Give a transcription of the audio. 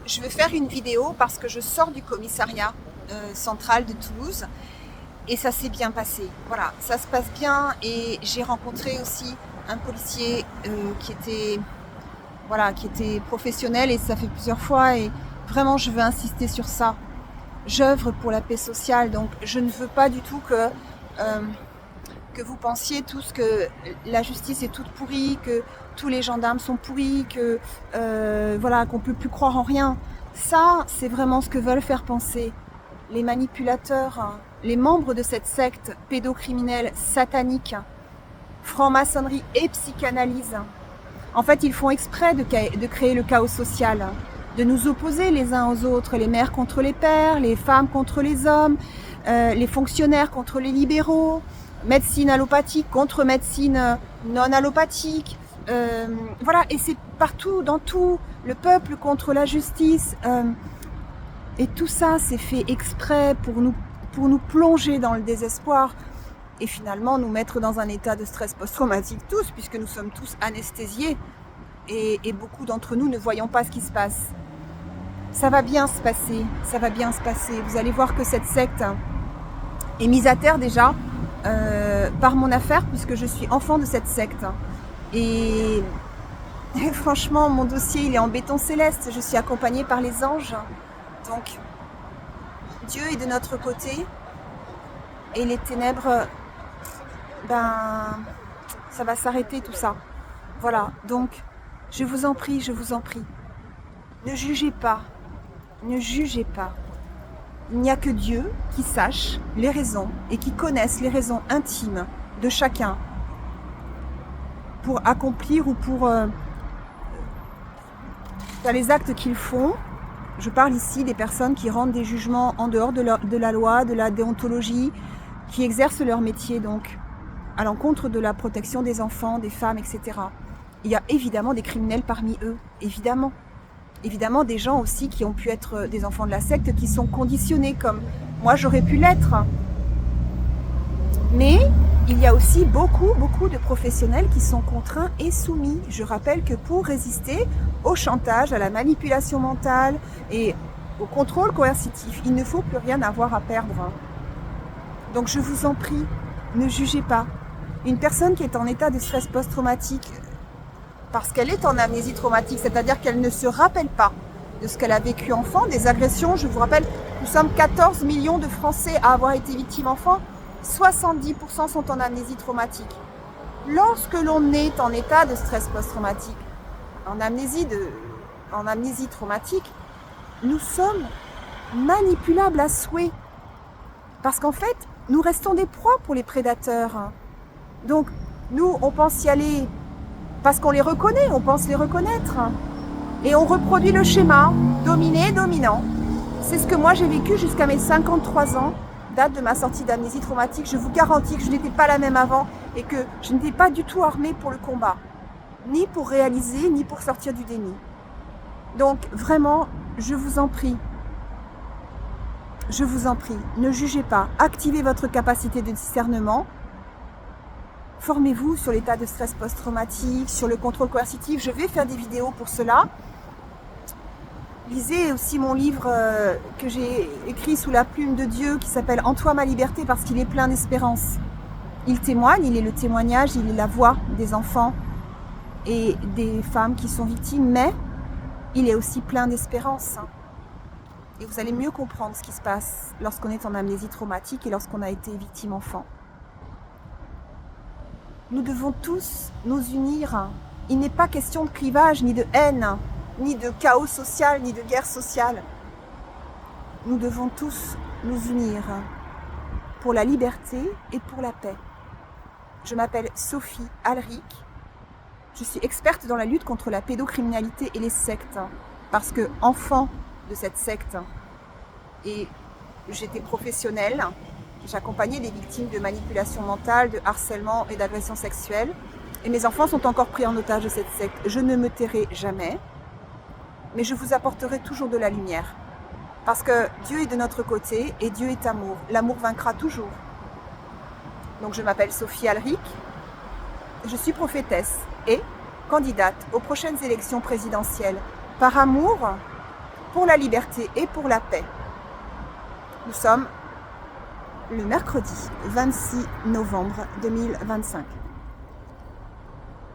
je vais faire une vidéo parce que je sors du commissariat central de Toulouse et ça s'est bien passé. Voilà, ça se passe bien et j'ai rencontré aussi un policier qui était professionnel et ça fait plusieurs fois et vraiment je veux insister sur ça. J'œuvre pour la paix sociale, donc je ne veux pas du tout que vous pensiez tous que la justice est toute pourrie, que tous les gendarmes sont pourris, qu'on peut plus croire en rien. Ça, c'est vraiment ce que veulent faire penser les manipulateurs, hein, les membres de cette secte pédocriminelle satanique, franc-maçonnerie et psychanalyse. En fait, ils font exprès de créer le chaos social, de nous opposer les uns aux autres, les mères contre les pères, les femmes contre les hommes, les fonctionnaires contre les libéraux, médecine allopathique contre médecine non allopathique. Et c'est partout, dans tout, le peuple contre la justice. Et tout ça, c'est fait exprès pour nous plonger dans le désespoir et finalement nous mettre dans un état de stress post-traumatique tous, puisque nous sommes tous anesthésiés et beaucoup d'entre nous ne voyons pas ce qui se passe. Ça va bien se passer, ça va bien se passer. Vous allez voir que cette secte est mise à terre déjà par mon affaire, puisque je suis enfant de cette secte. Et franchement, mon dossier, il est en béton céleste. Je suis accompagnée par les anges. Donc, Dieu est de notre côté. Et les ténèbres, ça va s'arrêter tout ça. Voilà, donc, je vous en prie. Ne jugez pas. Ne jugez pas. Il n'y a que Dieu qui sache les raisons et qui connaisse les raisons intimes de chacun pour accomplir ou pour faire les actes qu'ils font. Je parle ici des personnes qui rendent des jugements en dehors de la loi, de la déontologie, qui exercent leur métier donc à l'encontre de la protection des enfants, des femmes, etc. Il y a évidemment des criminels parmi eux, évidemment. Évidemment, des gens aussi qui ont pu être des enfants de la secte, qui sont conditionnés comme moi j'aurais pu l'être. Mais il y a aussi beaucoup de professionnels qui sont contraints et soumis. Je rappelle que pour résister au chantage, à la manipulation mentale et au contrôle coercitif, il ne faut plus rien avoir à perdre. Donc je vous en prie, ne jugez pas. Une personne qui est en état de stress post-traumatique, parce qu'elle est en amnésie traumatique, c'est-à-dire qu'elle ne se rappelle pas de ce qu'elle a vécu enfant, des agressions. Je vous rappelle, nous sommes 14 millions de Français à avoir été victimes enfants, 70% sont en amnésie traumatique. Lorsque l'on est en état de stress post-traumatique, en amnésie traumatique, nous sommes manipulables à souhait. Parce qu'en fait, nous restons des proies pour les prédateurs. Donc, nous, on pense y aller parce qu'on les reconnaît, on pense les reconnaître. Et on reproduit le schéma dominé, dominant. C'est ce que moi j'ai vécu jusqu'à mes 53 ans, date de ma sortie d'amnésie traumatique. Je vous garantis que je n'étais pas la même avant et que je n'étais pas du tout armée pour le combat. Ni pour réaliser, ni pour sortir du déni. Donc vraiment, je vous en prie, ne jugez pas. Activez votre capacité de discernement. Formez-vous sur l'état de stress post-traumatique, sur le contrôle coercitif. Je vais faire des vidéos pour cela. Lisez aussi mon livre que j'ai écrit sous la plume de Dieu qui s'appelle « En toi ma liberté » parce qu'il est plein d'espérance. Il témoigne, il est le témoignage, il est la voix des enfants et des femmes qui sont victimes, mais il est aussi plein d'espérance. Et vous allez mieux comprendre ce qui se passe lorsqu'on est en amnésie traumatique et lorsqu'on a été victime enfant. Nous devons tous nous unir. Il n'est pas question de clivage, ni de haine, ni de chaos social, ni de guerre sociale. Nous devons tous nous unir pour la liberté et pour la paix. Je m'appelle Sophie Alric. Je suis experte dans la lutte contre la pédocriminalité et les sectes, parce que enfant de cette secte, et j'étais professionnelle. J'accompagnais des victimes de manipulation mentale, de harcèlement et d'agression sexuelle. Et mes enfants sont encore pris en otage de cette secte. Je ne me tairai jamais, mais je vous apporterai toujours de la lumière. Parce que Dieu est de notre côté et Dieu est amour. L'amour vaincra toujours. Donc je m'appelle Sophie Alric. Je suis prophétesse et candidate aux prochaines élections présidentielles. Par amour pour la liberté et pour la paix. Nous sommes le mercredi 26 novembre 2025.